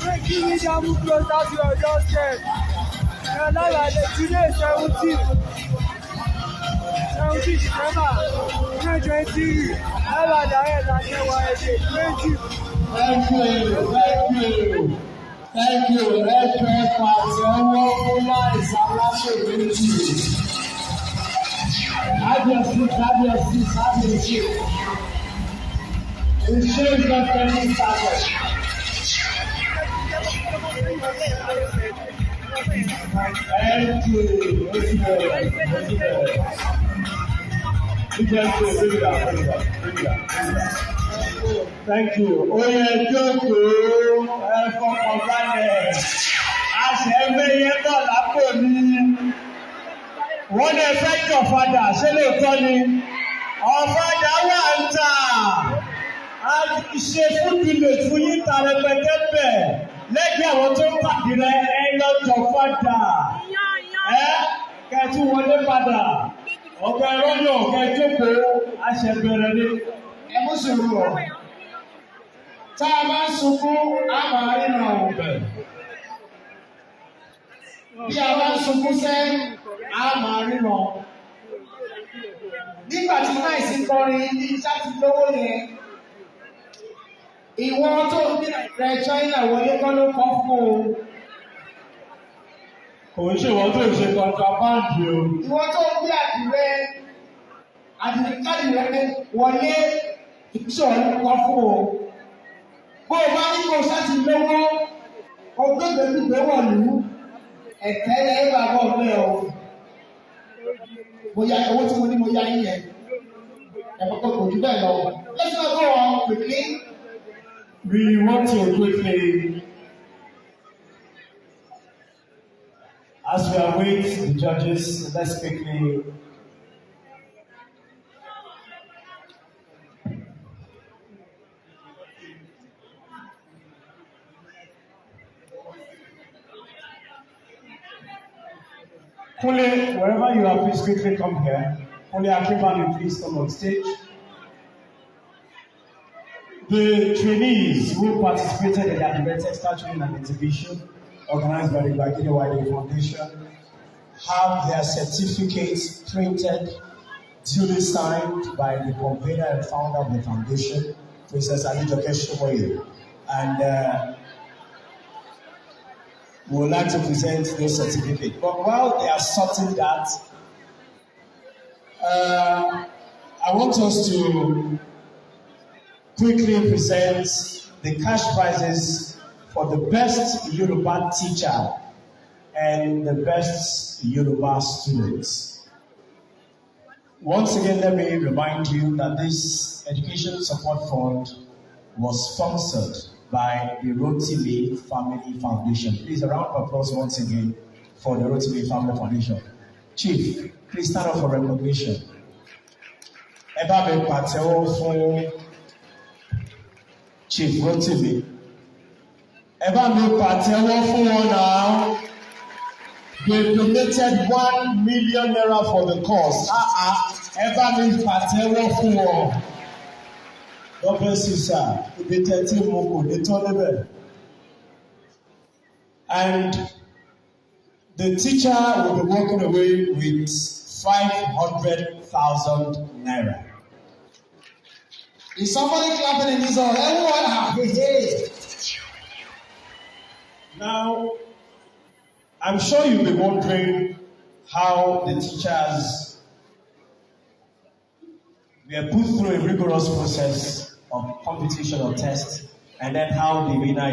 KOIKIMEDIA move closer to your doorstep. Lára today 17 December 2023. Lára Àdirẹ láti Ẹwà Èdè 20. Thank you. Ẹ̀jọ̀ pàṣẹ ọwọ́ fún láìsí aláṣẹ méjì. Kábíyèsí. Iṣẹ́ ìjọba ní ìsàlẹ̀. Thank you. Oyè jókòó ẹ fọkàn balẹ̀. Àṣẹ̀gbẹ́ yẹn bọ̀ lápò ní. Wọ́n lè fẹ́ jọ̀fadà ṣé lóòótọ́ ni. Ọ̀fadà wà ń tà. A ṣe fúdùlẹ̀ fún yín ta rẹpẹtẹ bẹ̀. Lẹ́gbẹ̀ẹ́ àwọn tó ń pàdé ẹ lọ jọ̀fadà. Kẹ́tù wọlé padà. Ọ̀gá ẹ̀rọ náà kẹ́jókòó àṣẹ̀bẹ̀rẹ̀ ni. Ẹ mú sùúrù ọ̀. Tá a bá ń sunkún, a máa ríran ọ̀bẹ̀. Bí a bá ń sunkún sẹ́, a máa ríran. Nígbà tí náìsí kọrin ní sáti lówó yẹn, ìwọ tó ń bí rẹ̀ China wọlé kọ́ ló kọ́ fún o. Kò ń ṣe ìwọ tó ń ṣe kọ̀ǹtàbáǹdì o. Ìwọ tó ń bí àdìrẹ wọlé ìṣòro kọ́ fún o. Bó o bá ní kó o sáti lówó, ọgbẹ́gbẹ́gbẹ́ wọ̀lú, ẹ̀tẹ́ ẹ̀ bá bọ̀ bẹ́ẹ̀ o. Mo ya owó tí mo ní mo ya yín yẹn. Ẹ̀fọ́ kò jù bẹ́ẹ̀ lọ. Let's not go on quickly. We want to quickly, as we await the judges, let's quickly Kule, wherever you are, please quickly come here. Kule Akimani, please come on stage. The trainees who participated in the Àdirẹ textile training and exhibition organized by the Ẹwà Èdè Foundation have their certificates printed, duly signed by the convener and founder of the foundation, Princess Àdirẹ. And we would like to present those certificates. But while they are sorting that, I want us to quickly present the cash prizes for the best Yoruba teacher and the best Yoruba students. Once again, let me remind you that this Education Support Fund was sponsored by the Rotimi Family Foundation. Please, a round of applause once again for the Rotimi Family Foundation. Chief, please stand up for recognition. Ẹ bá mi pàtẹ́wọ́ fún Chief Rotimi. Ẹ bá mi pàtẹ́wọ́ fún wọn náà. They donated 1 million naira for the cause. Ẹ bá mi pàtẹ́wọ́ fún wọn. God bless you, sir. And the teacher will be walking away with 500,000 naira. Is somebody clapping in this hall? Everyone, hey. Now, I'm sure you'll be wondering how the teachers were put through a rigorous process of competition or test, and then how the winner